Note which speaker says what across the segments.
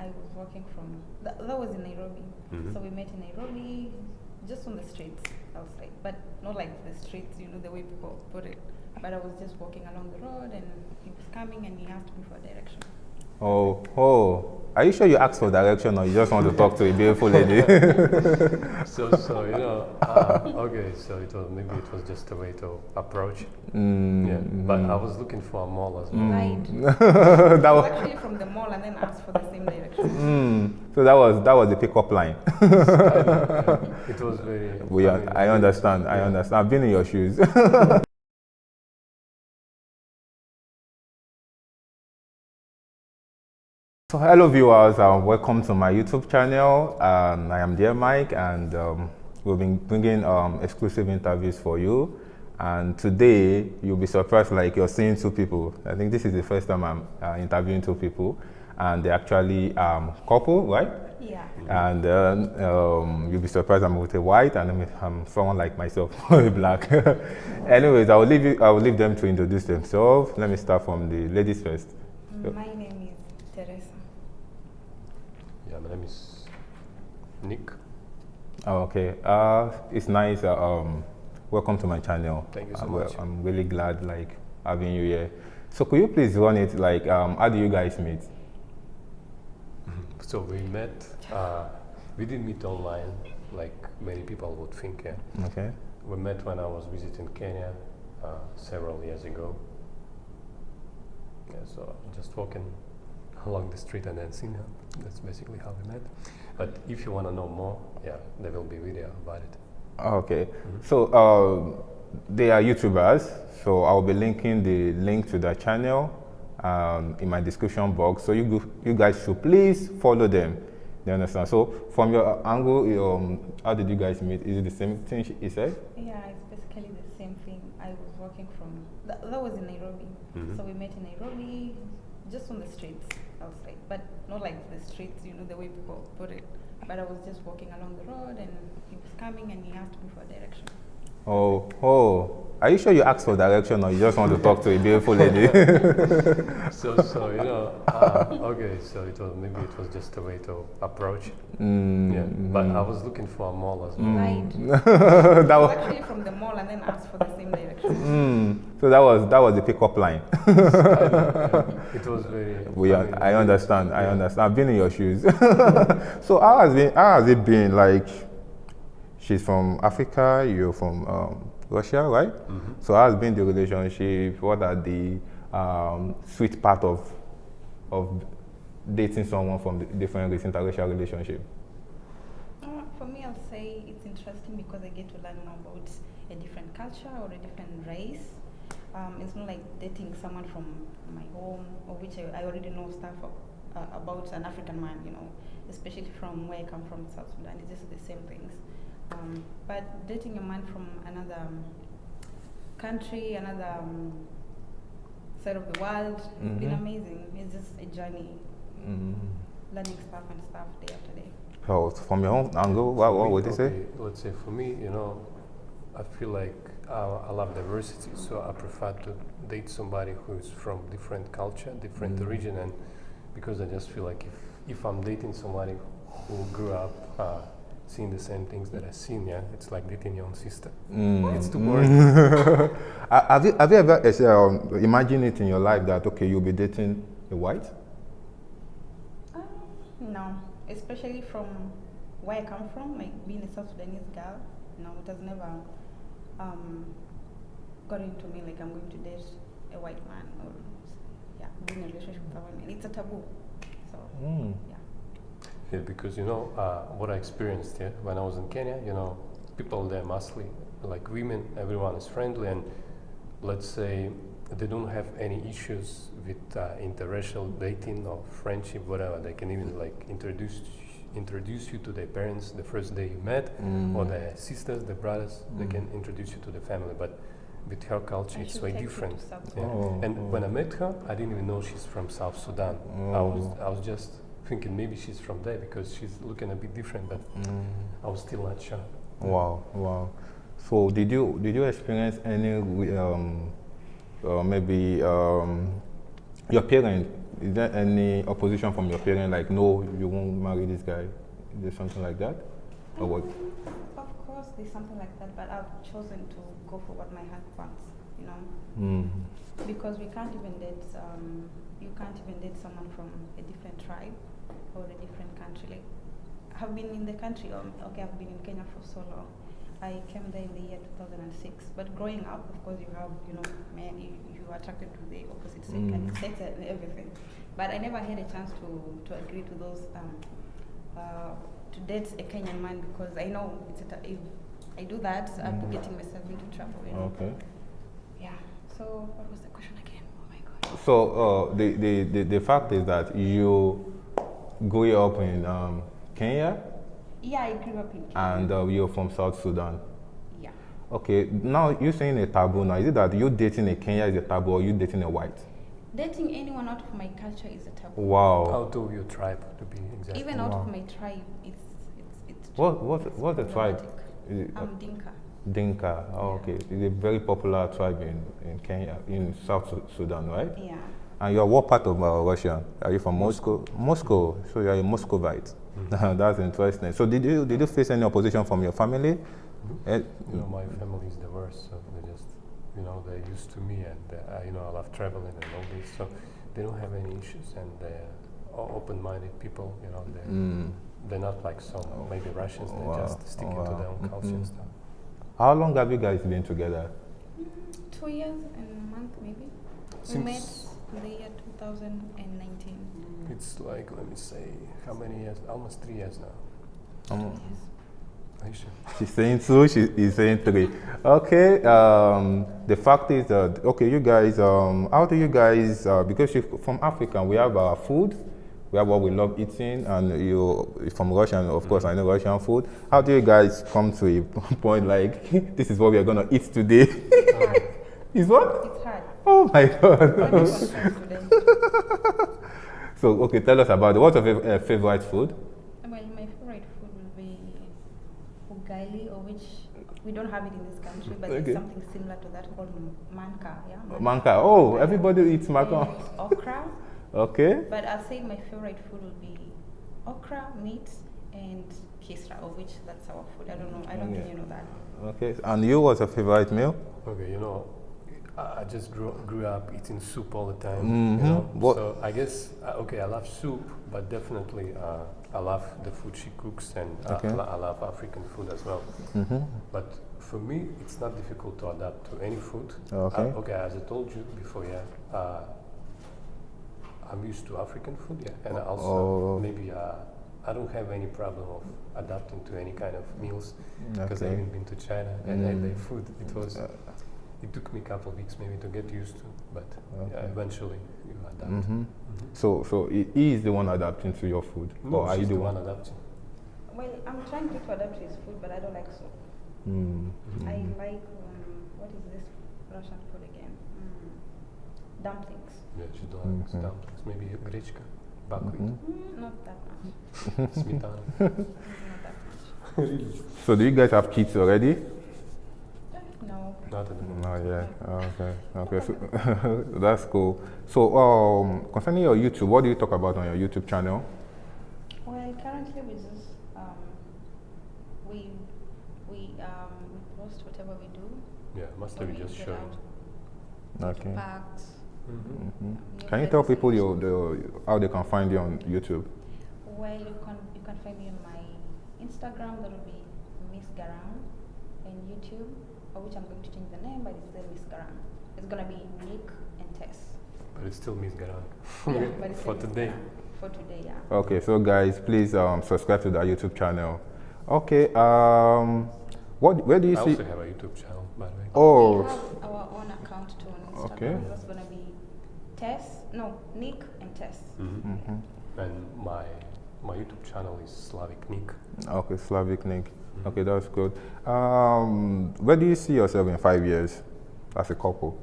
Speaker 1: I was walking from, that was in Nairobi. So we met in Nairobi, just on the streets, I'll say. But not like the streets, the way people put it. But I was just walking along the road and he was coming and he asked me for a direction.
Speaker 2: Oh. Are you sure you asked for direction or you just want to talk to a beautiful lady?
Speaker 3: Okay, so maybe it was just a way to approach. Yeah, but I was looking for a mall as well.
Speaker 1: Right.
Speaker 2: That
Speaker 1: I
Speaker 2: was
Speaker 1: was actually from the mall and then asked for the same direction.
Speaker 2: so that was the pickup line.
Speaker 3: It was very.
Speaker 2: I understand. I understand. I've been in your shoes. So hello viewers, welcome to my YouTube channel. I am Dear Mike and we've been bringing exclusive interviews for you. And today you'll be surprised like you're seeing two people. I think this is the first time I'm interviewing two people and they're actually couple, right?
Speaker 1: Yeah.
Speaker 2: And you'll be surprised I'm with a white and I'm someone like myself, black. Anyways, I will leave them to introduce themselves. Let me start from the ladies first.
Speaker 1: My name is Teresa.
Speaker 3: Yeah, my name is Nick.
Speaker 2: Oh, okay. It's nice. Welcome to my channel.
Speaker 3: Thank you so much.
Speaker 2: I'm really glad like having you here. So could you please run it like how do you guys meet?
Speaker 3: So we met. We didn't meet online like many people would think. Yeah.
Speaker 2: Okay.
Speaker 3: We met when I was visiting Kenya several years ago. Yeah, so just walking along the street and then seen her. That's basically how we met. But if you want to know more, yeah, there will be video about it.
Speaker 2: Okay. So they are YouTubers. So I'll be linking the link to their channel in my description box. So you guys should please follow them. You understand? So from your angle, how did you guys meet? Is it the same thing he said?
Speaker 1: Yeah, it's basically the same thing. I was walking from, that was in Nairobi. So we met in Nairobi, just on the streets, I'll say. But not like the streets, the way people put it. But I was just walking along the road and he was coming and he asked me for a direction.
Speaker 2: Oh. Are you sure you asked for direction or you just want to talk to a beautiful lady?
Speaker 3: Okay, so maybe it was just a way to approach. Yeah, but I was looking for a mall as well.
Speaker 1: Right. I was actually from the mall and then asked for the same direction.
Speaker 2: So that was the pickup line.
Speaker 3: It was very.
Speaker 2: I understand. I understand. I've been in your shoes. So how has it been? Like, she's from Africa. You're from Russia, right? So how has been the relationship? What are the sweet part of dating someone from different interracial relationship?
Speaker 1: For me, I'll say it's interesting because I get to learn more about a different culture or a different race. It's not like dating someone from my home or which I already know stuff about an African man, especially from where I come from, South Sudan. It's just the same things. But dating a man from another country, another side of the world, it's been amazing. It's just a journey, learning stuff day after day.
Speaker 2: So from your own angle, what would you say?
Speaker 3: Let's say for me, I feel like I love diversity, so I prefer to date somebody who's from different culture, different region, and because I just feel like if I'm dating somebody who grew up seeing the same things that I've seen, yeah, it's like dating your own sister. It's too boring.
Speaker 2: Have you ever imagined it in your life that okay, you'll be dating a white?
Speaker 1: No, especially from where I come from, like being a South Sudanese girl. No, it has never got into me like I'm going to date a white man or be in a relationship with a white man. It's a taboo. So yeah.
Speaker 3: Yeah, because what I experienced when I was in Kenya, people there mostly like women, everyone is friendly, and let's say they don't have any issues with interracial dating or friendship, whatever. They can even like introduce you to their parents the first day you met, or their sisters, their brothers. They can introduce you to the family, but with her culture, it's way different. And when I met her, I didn't even know she's from South Sudan. I was just thinking maybe she's from there because she's looking a bit different, but I was still not sure.
Speaker 2: Wow. So did you experience any maybe your parents Is there any opposition from your parents, like, no, you won't marry this guy? Is there something like that? Or what?
Speaker 1: Of course, there's something like that, but I've chosen to go for what my heart wants, you know.
Speaker 2: Mm.
Speaker 1: Because we can't even date, you can't even date someone from a different tribe or a different country. Like, I've been in the country, okay, I've been in Kenya for so long. I came there in the year 2006. But growing up, of course, you have, you know, men, you are attracted to the opposite sex and sex and everything. But I never had a chance to agree to those, to date a Kenyan man, because I know if I do that, I'll be getting myself into trouble, you know.
Speaker 2: Okay.
Speaker 1: Yeah. So what was the question again? Oh my God.
Speaker 2: So the fact is that you grew up in Kenya,
Speaker 1: Yeah, I grew up in Kenya.
Speaker 2: and you're from South Sudan.
Speaker 1: Yeah.
Speaker 2: Okay, now you're saying a taboo now. Is it that you dating a Kenya is a taboo, or you dating a white?
Speaker 1: Dating anyone out of my culture is a taboo.
Speaker 2: Wow.
Speaker 3: Out of your tribe, to be exact.
Speaker 1: Even out
Speaker 2: Wow.
Speaker 1: of my tribe, it's
Speaker 2: What's the tribe?
Speaker 1: problematic.
Speaker 2: Is it,
Speaker 1: I'm Dinka.
Speaker 2: Dinka. Oh, okay. It's a very popular tribe in Kenya, in South Sudan, right?
Speaker 1: Yeah.
Speaker 2: And you're what part of Russia? Are you from Moscow? Moscow. So you're a Muscovite. That's interesting. So did you face any opposition from your family?
Speaker 3: You know, my family is diverse, so they just, you know, they're used to me, and you know, I love traveling and all this, so they don't have any issues, and they're open-minded people. You know, they're not like some maybe Russians. They're
Speaker 2: Wow.
Speaker 3: just sticking to their own culture and stuff.
Speaker 2: How long have you guys been together?
Speaker 1: 2 years and a month, maybe. We met in the year 2019.
Speaker 3: It's like, let me say, how many years? Almost 3 years now.
Speaker 1: Yes.
Speaker 3: Are you sure?
Speaker 2: She's saying 2, she's saying 3. Okay, the fact is that, okay, you guys, how do you guys, because you're from Africa, we have our food, we have what we love eating, and you're from Russia, and of course I know Russian food. How do you guys come to a point like, this is what we are going to eat today? Is what?
Speaker 1: It's hard.
Speaker 2: Oh my God.
Speaker 1: Everyone tries today.
Speaker 2: So, okay, tell us about it. What's your favorite food?
Speaker 1: Well, my favorite food will be ugali, or which we don't have it in this country, but
Speaker 2: Okay.
Speaker 1: it's something similar to that called manka. Yeah.
Speaker 2: Manka. Oh, everybody eats manka.
Speaker 1: And okra.
Speaker 2: Okay.
Speaker 1: But I'll say my favorite food will be okra, meat, and kisra, of which that's our food. I don't know. I don't think you know that.
Speaker 2: Okay. And you, what's your favorite meal?
Speaker 3: Okay, you know, I just grew up eating soup all the time.
Speaker 2: Mhm.
Speaker 3: You know,
Speaker 2: What-
Speaker 3: so I guess okay, I love soup, but definitely I love the food she cooks, and
Speaker 2: Okay.
Speaker 3: I love African food as well.
Speaker 2: Mm-hmm.
Speaker 3: But for me, it's not difficult to adapt to any food.
Speaker 2: Okay.
Speaker 3: Okay, as I told you before, yeah, I'm used to African food, yeah, and also
Speaker 2: Oh.
Speaker 3: maybe I don't have any problem of adapting to any kind of meals because
Speaker 2: Okay.
Speaker 3: I've even been to China and their food. It was.
Speaker 2: Uh,
Speaker 3: It took me a couple of weeks maybe to get used to, but
Speaker 2: Okay.
Speaker 3: eventually you adapt.
Speaker 2: Mm-hmm. So he is the one adapting to your food,
Speaker 3: No,
Speaker 2: or are you
Speaker 3: she's
Speaker 2: the
Speaker 3: the
Speaker 2: one?
Speaker 3: one adapting.
Speaker 1: Well, I'm trying to adapt to his food, but I don't like soup.
Speaker 2: Mm.
Speaker 1: I like what is this Russian food again? Dumplings.
Speaker 3: Yeah, she likes
Speaker 2: Mhm.
Speaker 3: dumplings. Maybe grechka, buckwheat,
Speaker 1: Not that much.
Speaker 3: smetana.
Speaker 1: Not that much.
Speaker 3: Really?
Speaker 2: So do you guys have kids already?
Speaker 1: No.
Speaker 3: Not at the moment.
Speaker 2: Oh yeah. Okay. Okay. So that's cool. So concerning your YouTube, what do you talk about on your YouTube channel?
Speaker 1: Well, currently we just we post whatever we do.
Speaker 3: Yeah, mostly we
Speaker 1: when
Speaker 3: just
Speaker 1: get
Speaker 3: show.
Speaker 1: out,
Speaker 2: Okay.
Speaker 1: parks.
Speaker 3: Mm-hmm.
Speaker 2: Mhm.
Speaker 1: new
Speaker 2: Can you tell
Speaker 1: places.
Speaker 2: people how they can find you on YouTube?
Speaker 1: Well, you can find me on my Instagram. That will be Miss Garam, and YouTube, of which I'm going to change the name, but it's still Miss Garam. It's gonna be Nick and Tess.
Speaker 3: But it's still Miss Garan.
Speaker 1: Yeah, but it's
Speaker 3: For
Speaker 1: still Miss
Speaker 3: today.
Speaker 1: Garam. For today, yeah.
Speaker 2: Okay, so guys, please subscribe to our YouTube channel. Okay, where do you
Speaker 3: I
Speaker 2: see?
Speaker 3: also have a YouTube channel, by the way.
Speaker 2: Oh,
Speaker 1: We have our own account too on Instagram.
Speaker 2: Okay.
Speaker 1: That's gonna be Nick and Tess.
Speaker 3: Mm-hmm.
Speaker 2: Mhm.
Speaker 3: And my YouTube channel is Slavic Nick.
Speaker 2: Okay, Slavic Nick.
Speaker 3: Mhm.
Speaker 2: Okay, that's good. Where do you see yourself in 5 years as a couple?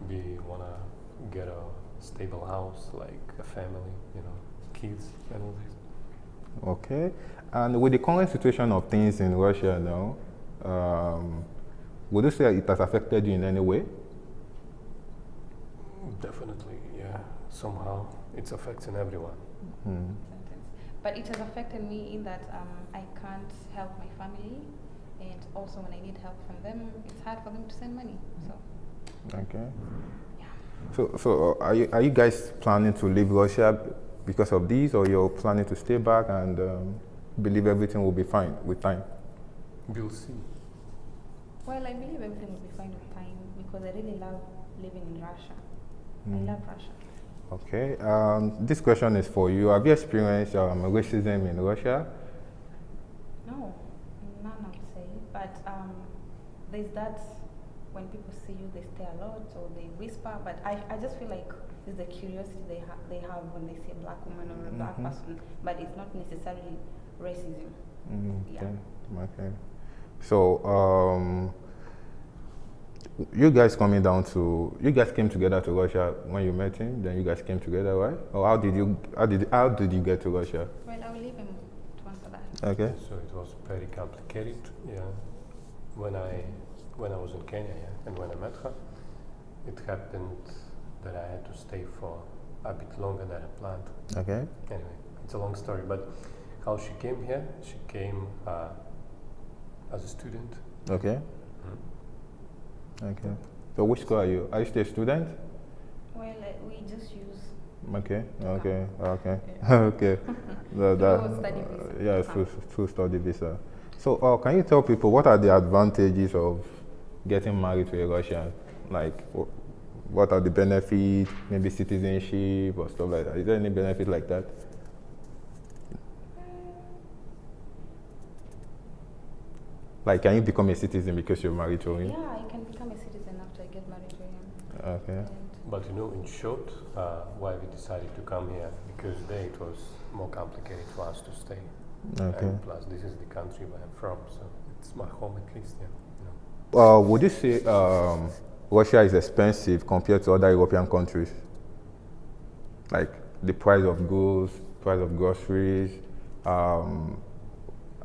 Speaker 3: We wanna get a stable house, like a family, you know, kids and all this.
Speaker 2: Okay, and with the current situation of things in Russia now, would you say it has affected you in any way?
Speaker 3: Definitely, yeah. somehow it's affecting everyone.
Speaker 2: Mm.
Speaker 1: Sentence. But it has affected me in that I can't help my family, and also when I need help from them, it's hard for them to send money. So,
Speaker 2: Okay.
Speaker 1: yeah.
Speaker 2: So are you guys planning to leave Russia because of these, or you're planning to stay back and believe everything will be fine with time?
Speaker 3: We'll see.
Speaker 1: Well, I believe everything will be fine with time because I really love living in Russia. I
Speaker 2: Mm.
Speaker 1: love Russia.
Speaker 2: Okay. This question is for you. Have you experienced racism in Russia?
Speaker 1: No, none I would say. But there's that when people see you, they stare a lot or they whisper. But I just feel like it's the curiosity they have when they see a black woman or a black
Speaker 2: Mhm.
Speaker 1: person. But it's not necessarily racism.
Speaker 2: Okay.
Speaker 1: Yeah.
Speaker 2: Okay. So you guys you guys came together to Russia when you met him. Then you guys came together, right? Or how did you get to Russia?
Speaker 1: Well, I will leave him to answer that.
Speaker 2: Okay.
Speaker 3: So it was very complicated. Yeah. When I was in Kenya, yeah, and when I met her, it happened that I had to stay for a bit longer than I planned.
Speaker 2: Okay.
Speaker 3: Anyway, it's a long story, but how she came here? She came as a student.
Speaker 2: Okay.
Speaker 3: Mhm.
Speaker 2: Okay. So which school are you? Are you still a student?
Speaker 1: Well, we just use
Speaker 2: Okay.
Speaker 1: Okay.
Speaker 2: Okay. Okay.
Speaker 1: Yeah.
Speaker 2: Okay.
Speaker 1: Through study visa.
Speaker 2: Yeah, through study visa. So, can you tell people what are the advantages of getting married to a Russian? Like, what are the benefits? Maybe citizenship or stuff like that. Is there any benefit like that? Like, can you become a citizen because you're married to him?
Speaker 1: Yeah, I can become a citizen after I get married to him.
Speaker 2: Okay.
Speaker 1: And
Speaker 3: But you know, in short, why we decided to come here, because there it was more complicated for us to stay.
Speaker 2: Okay.
Speaker 3: And plus, this is the country where I'm from, so it's my home at least. Yeah. You know.
Speaker 2: Would you say Russia is expensive compared to other European countries? Like the price of goods, price of groceries,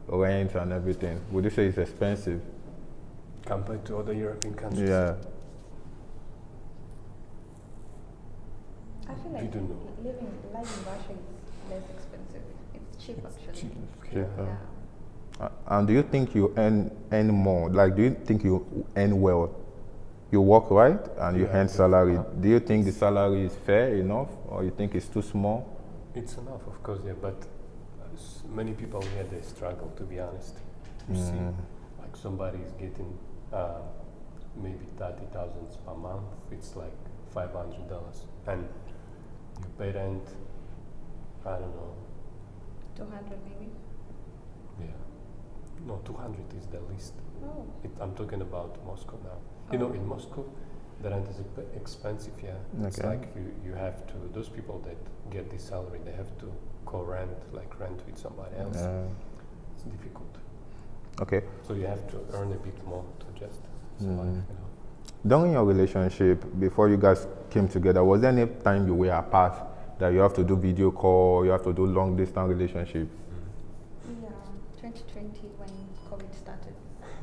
Speaker 2: rent and everything. Would you say it's expensive?
Speaker 3: Compared to other European countries.
Speaker 2: Yeah.
Speaker 1: I feel
Speaker 3: We
Speaker 1: like
Speaker 3: don't know.
Speaker 1: life in Russia is less expensive. It's cheap actually.
Speaker 3: Cheap.
Speaker 2: Cheap,
Speaker 3: Yeah.
Speaker 1: Yeah.
Speaker 2: And do you think you earn more? Like, do you think you earn well? You work right and you
Speaker 3: Yeah,
Speaker 2: earn
Speaker 3: yeah.
Speaker 2: salary.
Speaker 3: Uh-huh.
Speaker 2: Do you think the salary is fair enough, or you think it's too small?
Speaker 3: It's enough, of course, yeah, but many people here, they struggle, to be honest. You see, like somebody is getting maybe 30,000 per month, it's like $500. And you pay rent, I don't know,
Speaker 1: 200 maybe.
Speaker 3: yeah. No, 200 is the least.
Speaker 1: Oh.
Speaker 3: I'm talking about Moscow now. You know, in Moscow, the rent is expensive, yeah. It's
Speaker 2: Okay.
Speaker 3: like you have to, those people that get this salary, they have to co-rent, like rent with somebody else. It's difficult.
Speaker 2: Okay.
Speaker 3: So you have to earn a bit more to just survive, you know.
Speaker 2: During your relationship, before you guys came together, was there any time you were apart that you have to do video call, you have to do long distance relationship?
Speaker 1: Yeah, 2020 when COVID started,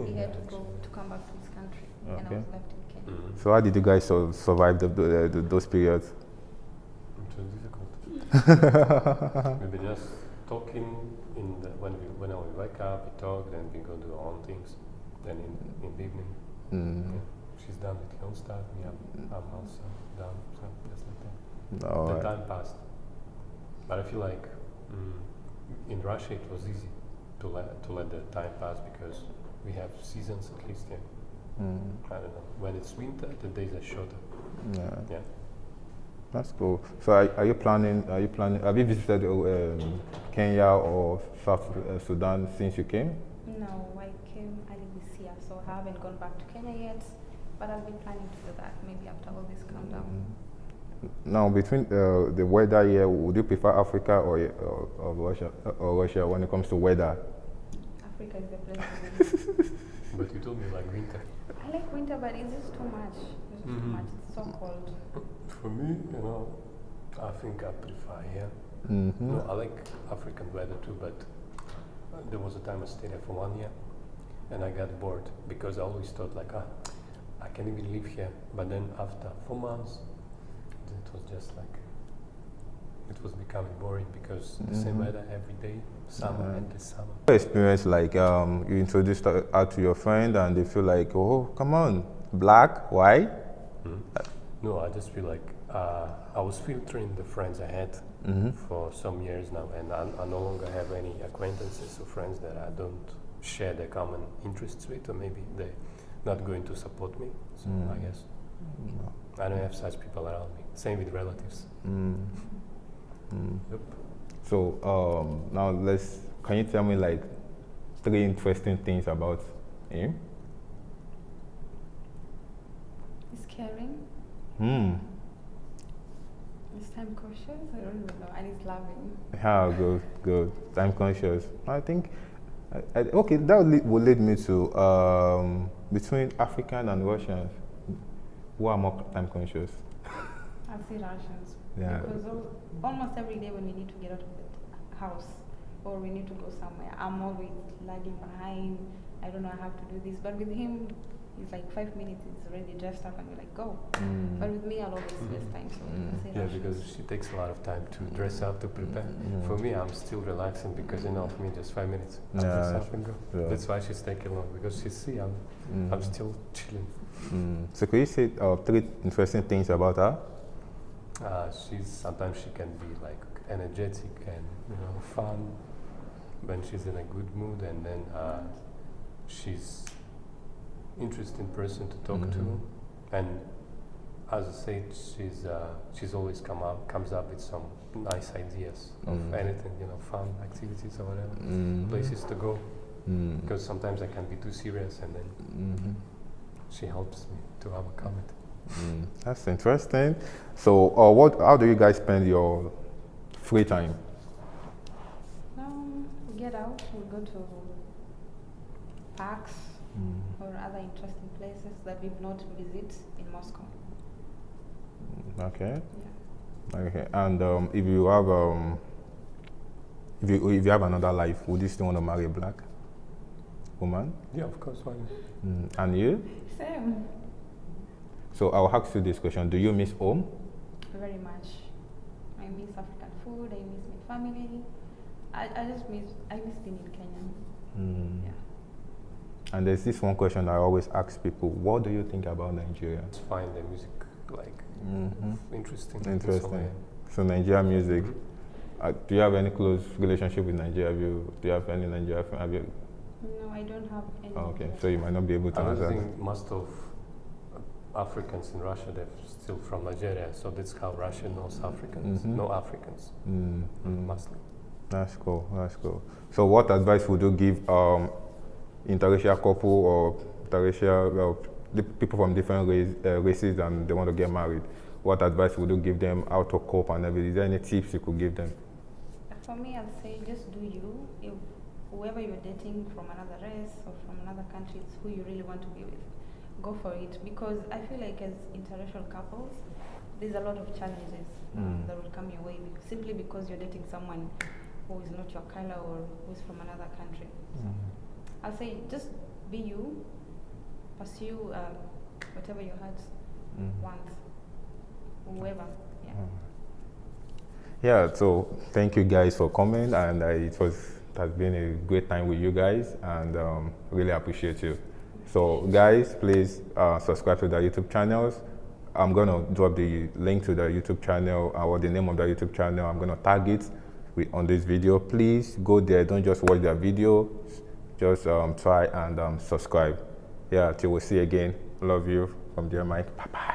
Speaker 1: he had to come back to his country, and I
Speaker 2: Okay.
Speaker 1: was left in Kenya.
Speaker 2: So how did you guys survive those periods?
Speaker 3: It was difficult. We were just talking when I would wake up, we talk, then we go do our own things. Then in the evening, yeah, she's done with her own stuff, I'm also done, so just like that.
Speaker 2: All
Speaker 3: The
Speaker 2: right.
Speaker 3: time passed. But I feel like in Russia it was easy to let the time pass because we have seasons at least, yeah. I don't know. When it's winter, the days are shorter.
Speaker 2: Yeah.
Speaker 3: Yeah.
Speaker 2: That's cool. So are you planning, have you visited Kenya or South Sudan since you came?
Speaker 1: No, I came early this year, so I haven't gone back to Kenya yet, but I'll be planning to do that maybe after all this calm down.
Speaker 2: Now, between the weather here, would you prefer Africa or Russia when it comes to weather?
Speaker 1: Africa is the place to be.
Speaker 3: But you told me like winter.
Speaker 1: I like winter, but it's just too much. It's just too much. It's so cold.
Speaker 3: For me, I think I prefer here. No, I like African weather too, but there was a time I stayed there for 1 year and I got bored because I always thought like, I can't even live here. But then after 4 months, it was just like it was becoming boring because the same weather every day, summer and this summer.
Speaker 2: Experience like you introduced her to your friend and they feel like, oh, come on, black, white?
Speaker 3: No, I just feel like I was filtering the friends I had for some years now, and I no longer have any acquaintances or friends that I don't share the common interests with, or maybe they're not going to support me. So I guess I don't have such people around me. Same with relatives. Yep.
Speaker 2: So now can you tell me like 3 interesting things about him?
Speaker 1: He's caring. He's time conscious. I don't even know. And he's loving.
Speaker 2: Yeah, good. Time conscious. I think, okay, that will lead me to between African and Russians, who are more time conscious?
Speaker 1: I'll say Russians.
Speaker 2: Yeah.
Speaker 1: Because almost every day when we need to get out of the house or we need to go somewhere, I'm always lagging behind. I don't know, I have to do this. But with him, he's like 5 minutes, he's already dressed up and we're like, go. But with me, I'll always waste time. So I'll say
Speaker 3: Yeah,
Speaker 1: Russians.
Speaker 3: because she takes a lot of time to dress up, to prepare. For me, I'm still relaxing because, for me, just 5 minutes. I
Speaker 2: Yeah,
Speaker 3: dress up and go.
Speaker 2: yeah.
Speaker 3: That's why she's taking long, because she see I'm still chilling.
Speaker 2: So could you say 3 interesting things about her?
Speaker 3: Sometimes she can be like energetic and fun when she's in a good mood, and then she's interesting person to talk to, and as I said, she's always comes up with some nice ideas of anything, fun activities or whatever, places to go. Because sometimes I can be too serious, and then she helps me to overcome it.
Speaker 2: That's interesting. So, how do you guys spend your free time?
Speaker 1: We get out, we go to parks or other interesting places that we've not visited in Moscow.
Speaker 2: Okay.
Speaker 1: Yeah.
Speaker 2: Okay. And if you have another life, would you still want to marry a black woman?
Speaker 3: Yeah, of course. Why not?
Speaker 2: And you?
Speaker 1: Same.
Speaker 2: So I'll ask you this question: do you miss home?
Speaker 1: Very much. I miss African food, I miss my family. I miss being in Kenya. Yeah.
Speaker 2: And there's this one question I always ask people: what do you think about Nigeria?
Speaker 3: Just find the music interesting.
Speaker 2: Interesting. So Nigeria music. Do you have any close relationship with Nigeria? Do you have any Nigeria friend?
Speaker 1: No, I don't have any.
Speaker 2: Oh, okay, so you might not be able to
Speaker 3: I
Speaker 2: answer.
Speaker 3: don't think most of Africans in Russia, they're still from Nigeria, so that's how Russia knows Africans. No Africans, mostly.
Speaker 2: That's cool. So what advice would you give interracial couple or interracial people from different races and they want to get married? What advice would you give them, how to cope and everything? Is there any tips you could give them?
Speaker 1: For me, I'll say just do you. If whoever you're dating from another race or from another country is who you really want to be with, go for it. Because I feel like as interracial couples, there's a lot of challenges that will come your way simply because you're dating someone who is not your color or who's from another country. So I'll say just be you, pursue whatever your heart wants, whoever. Yeah.
Speaker 2: Yeah, so thank you guys for coming, and it has been a great time with you guys, and really appreciate you. So guys, please subscribe to the YouTube channels. I'm gonna drop the link to the YouTube channel or the name of the YouTube channel. I'm gonna tag it on this video. Please go there, don't just watch their video, just try and subscribe. Yeah, till we see you again. Love you from Dear Mike. Bye bye.